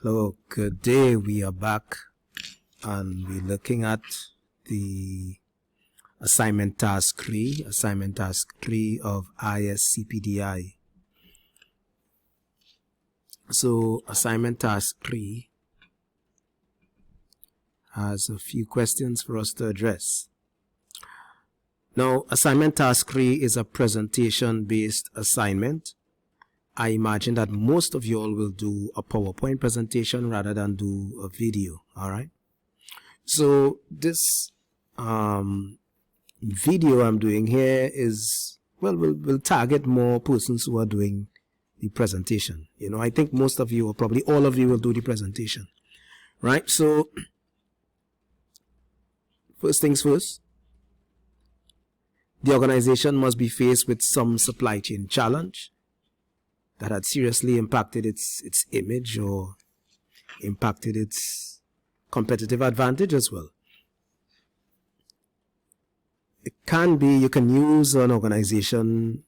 Hello, good day. We are back and we're looking at the assignment task 3 of ISCPDI. So assignment task 3 has a few questions for us to address. Now, assignment task 3 is a presentation based assignment. I imagine that most of you all will do a PowerPoint presentation rather than do a video. All right. So this video I'm doing here is, well, we'll target more persons who are doing the presentation. You know, I think most of you, or probably all of you, will do the presentation. Right. So first things first, the organization must be faced with some supply chain challenge that had seriously impacted its image or impacted its competitive advantage as well. It can be, you can use an organization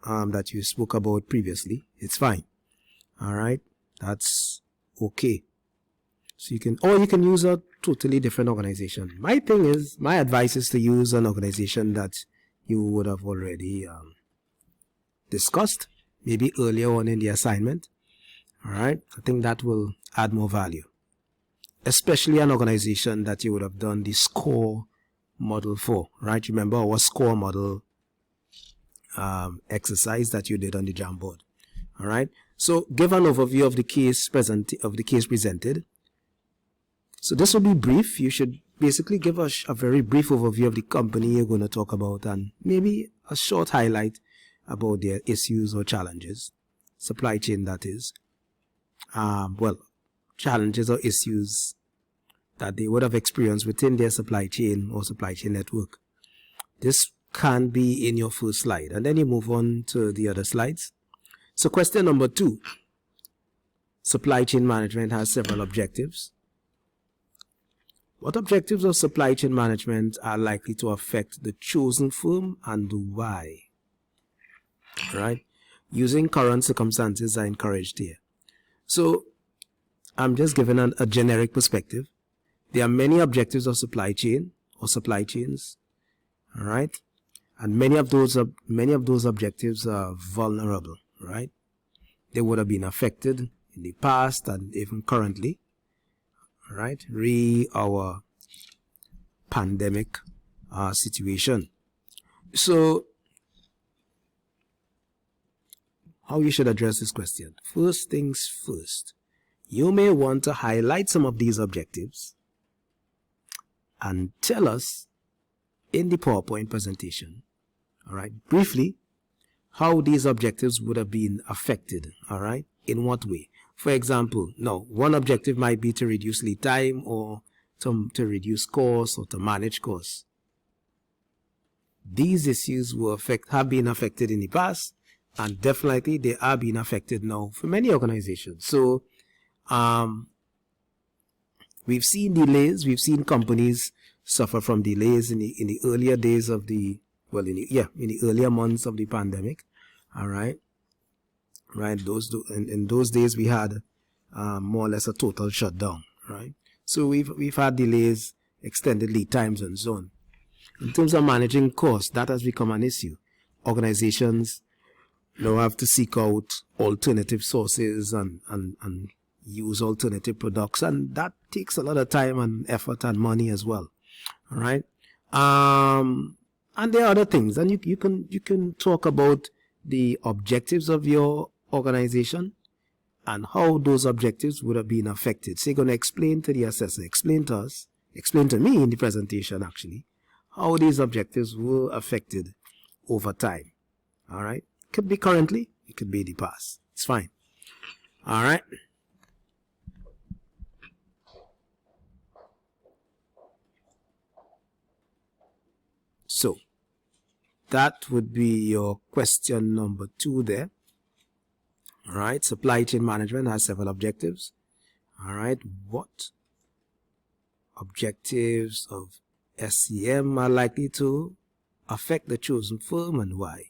that you spoke about previously. It's fine. All right. That's okay. So you can, or you can use a totally different organization. My advice is to use an organization that you would have already discussed, maybe earlier on in the assignment. All right. I think that will add more value, especially an organization that you would have done the SCORE model for, right? Remember our SCORE model exercise that you did on the Jamboard. All right. So give an overview of the case presented. So this will be brief. You should basically give us a very brief overview of the company you're going to talk about and maybe a short highlight about their issues or challenges, supply chain that is. Well, challenges or issues that they would have experienced within their supply chain or supply chain network. This can be in your first slide, and then you move on to the other slides. So question number 2, supply chain management has several objectives. What objectives of supply chain management are likely to affect the chosen firm and why? Right? Using current circumstances are encouraged here. So I'm just giving a generic perspective. There are many objectives of supply chain or supply chains. All right. And many of those objectives are vulnerable, right? They would have been affected in the past and even currently. All right. Our pandemic situation. So how you should address this question. First things first, you may want to highlight some of these objectives and tell us in the PowerPoint presentation, all right, briefly, how these objectives would have been affected, all right, in what way. For example, now, one objective might be to reduce lead time or to reduce costs or to manage costs. These issues have been affected in the past, and definitely they are being affected now for many organizations. So we've seen delays, we've seen companies suffer from delays in the earlier days of the, well, in the earlier months of the pandemic. All right. Right. In those days we had more or less a total shutdown. Right. So we've had delays, extended lead times and so on. In terms of managing costs, that has become an issue. Organizations now have to seek out alternative sources and use alternative products, and that takes a lot of time and effort and money as well. All right. And there are other things, and you can talk about the objectives of your organization and how those objectives would have been affected. So you're going to explain to the assessor, explain to us, explain to me in the presentation actually, how these objectives were affected over time. All right. Could be currently, it could be the past. It's fine. All right. So that would be your question number 2 there. All right. Supply chain management has several objectives. All right. What objectives of SCM are likely to affect the chosen firm and why?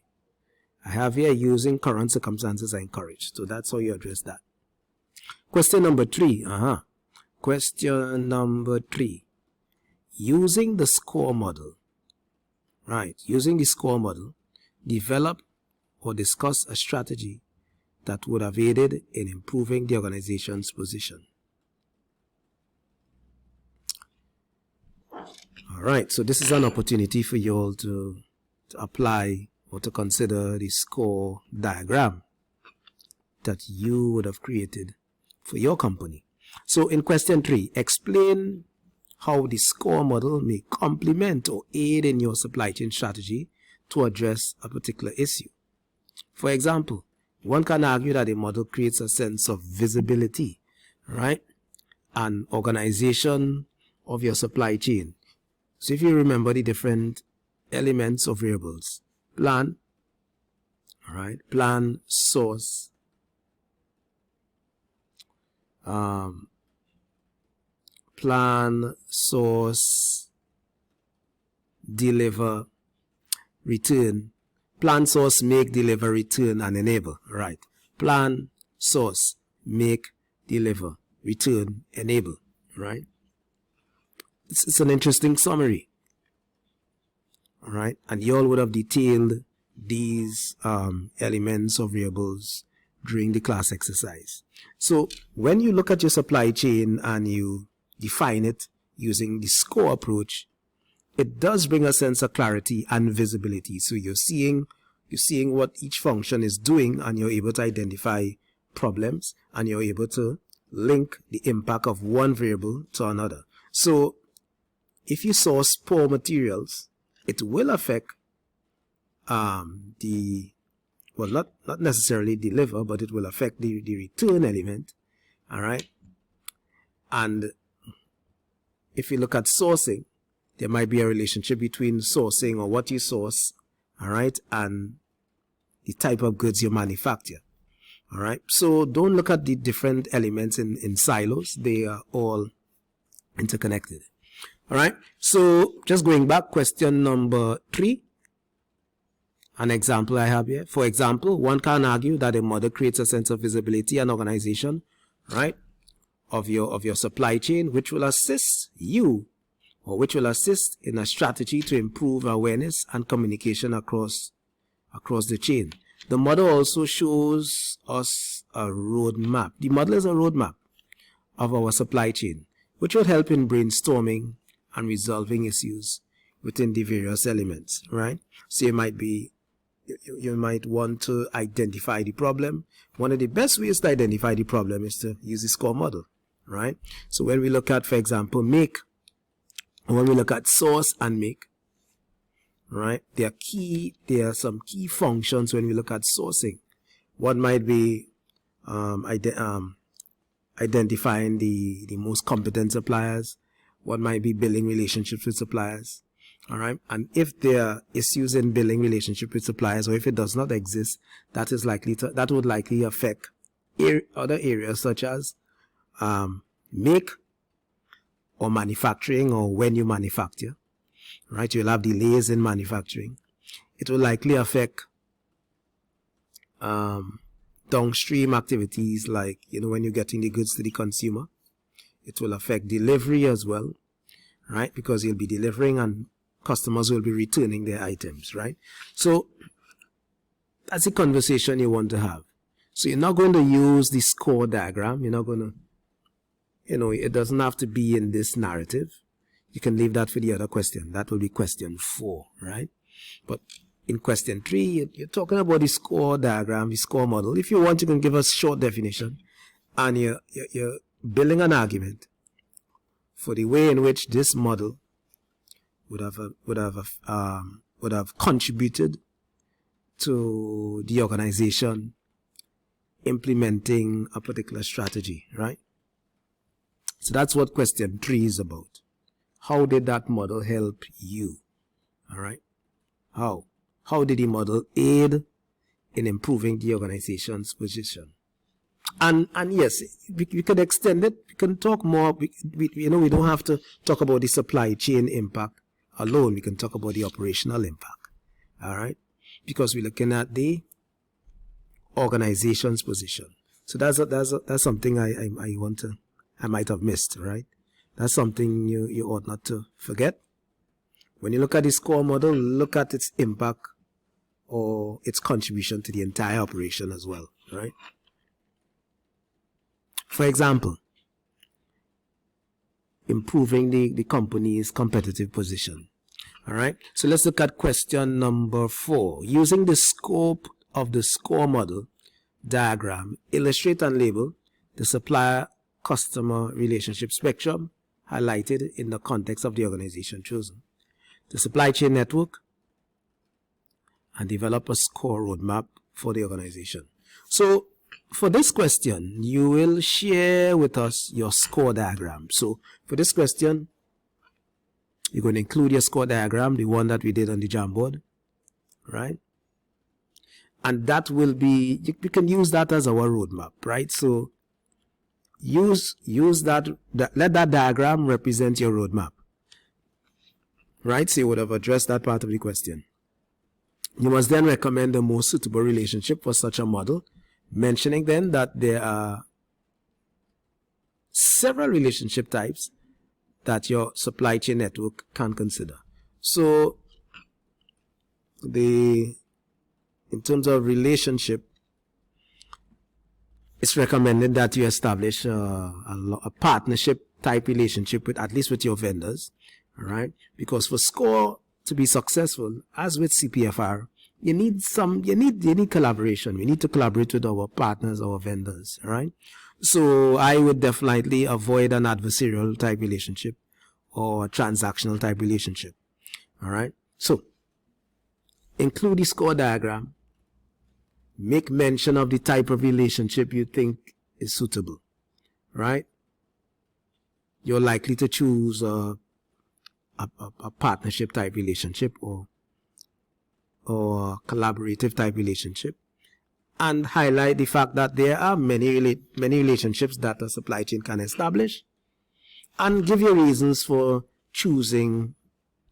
I have here using current circumstances are encouraged. So that's how you address that. Question number 3. Question number 3. Using the SCORE model, right? Using the SCORE model, develop or discuss a strategy that would have aided in improving the organization's position. All right, so this is an opportunity for you all to apply or to consider the SCORE diagram that you would have created for your company. So in question 3, explain how the SCORE model may complement or aid in your supply chain strategy to address a particular issue. For example, one can argue that a model creates a sense of visibility, right, and organization of your supply chain. So if you remember the different elements of variables, plan, all right, plan, source, plan, source, deliver, return. Plan, source, make, deliver, return, and enable. Right. Plan, source, make, deliver, return, enable. Right. It's an interesting summary. All right. And you all would have detailed these elements of variables during the class exercise. So when you look at your supply chain and you define it using the SCORE approach, it does bring a sense of clarity and visibility. So you're seeing what each function is doing, and you're able to identify problems, and you're able to link the impact of one variable to another. So if you source poor materials, it will affect not necessarily deliver, but it will affect the return element. All right. And if you look at sourcing, there might be a relationship between sourcing or what you source, all right, and the type of goods you manufacture. All right. So don't look at the different elements in silos. They are all interconnected. All right. So just going back, question number 3. An example I have here. For example, one can argue that a model creates a sense of visibility and organization, right, of your supply chain, which will assist you, or which will assist in a strategy to improve awareness and communication across the chain. The model also shows us a roadmap. The model is a roadmap of our supply chain, which will help in brainstorming and resolving issues within the various elements, right? So you might want to identify the problem. One of the best ways to identify the problem is to use the SCORE model, right? So when we look at, for example, make, when we look at source and make, right, there are some key functions when we look at sourcing. One might be identifying the most competent suppliers. One might be building relationships with suppliers. All right. And if there are issues in building relationship with suppliers, or if it does not exist, that would likely affect other areas such as make or manufacturing, or when you manufacture. Right. You'll have delays in manufacturing. It will likely affect downstream activities, like, when you're getting the goods to the consumer. It will affect delivery as well, right? Because you'll be delivering and customers will be returning their items, right? So that's a conversation you want to have. So you're not going to use the SCORE diagram. You're not going to, it doesn't have to be in this narrative. You can leave that for the other question. That will be question 4, right? But in question 3, you're talking about the SCORE diagram, the SCORE model. If you want, you can give us short definition, and you're building an argument for the way in which this model would have contributed to the organization implementing a particular strategy, right? So that's what question 3 is about. How did that model help you? All right. How did the model aid in improving the organization's position? And yes, we could extend it. We can talk more. We don't have to talk about the supply chain impact alone. We can talk about the operational impact. All right. Because we're looking at the organization's position. So that's something I might have missed, right? That's something you ought not to forget. When you look at the score model, look at its impact or its contribution to the entire operation as well, right? For example, improving the company's competitive position. All right, so let's look at question number 4. Using the scope of the score model diagram, illustrate and label the supplier-customer relationship spectrum highlighted in the context of the organization chosen, the supply chain network, and develop a score roadmap for the organization. So for this question, you will share with us your score diagram. So for this question, you're going to include your score diagram, the one that we did on the Jamboard, right? And that will be, you can use that as our roadmap, right? So use that, let that diagram represent your roadmap, right? So you would have addressed that part of the question. You must then recommend the most suitable relationship for such a model, mentioning then that there are several relationship types that your supply chain network can consider. So in terms of relationship, it's recommended that you establish a partnership type relationship with, at least with your vendors, all right? Because for SCORE to be successful, as with CPFR, you need collaboration. We need to collaborate with our partners, our vendors, all right? So I would definitely avoid an adversarial type relationship or a transactional type relationship, all right? So include the SCORE diagram. Make mention of the type of relationship you think is suitable, right? You're likely to choose a partnership type relationship or collaborative type relationship, and highlight the fact that there are many relationships that a supply chain can establish, and give your reasons for choosing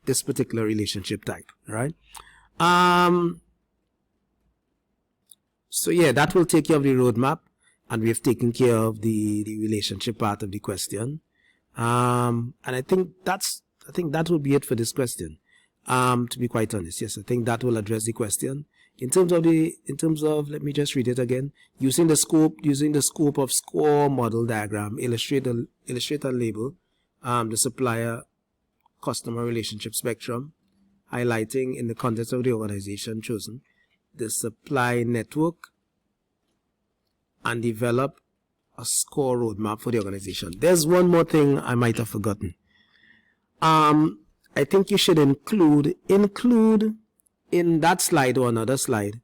this particular relationship type, right? So yeah, that will take care of the roadmap, and we have taken care of the relationship part of the question. And I think that will be it for this question. To be quite honest, yes, I think that will address the question. In terms of let me just read it again. Using the scope of SCORE model diagram, illustrate and label the supplier customer relationship spectrum, highlighting in the context of the organization chosen the supply network, and develop a SCORE roadmap for the organization. There's one more thing I might have forgotten. I think you should include in that slide or another slide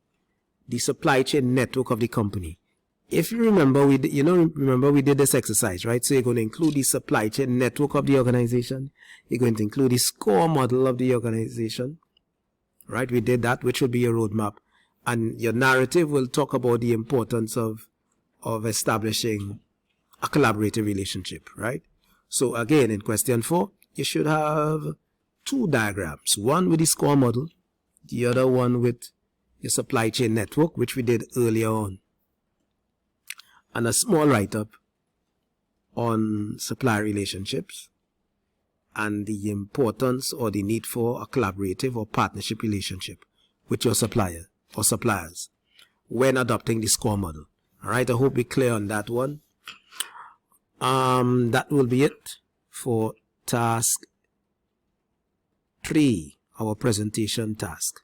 the supply chain network of the company. If you remember, we did this exercise, right? So you're going to include the supply chain network of the organization. You're going to include the SCORE model of the organization, right? We did that, which will be your roadmap. And your narrative will talk about the importance of establishing a collaborative relationship, right? So again, in question 4, you should have 2 diagrams, one with the SCORE model, the other one with your supply chain network, which we did earlier on, and a small write-up on supplier relationships and the importance or the need for a collaborative or partnership relationship with your supplier or suppliers when adopting the SCORE model. All right, I hope we're clear on that one. That will be it for task 3, our presentation task.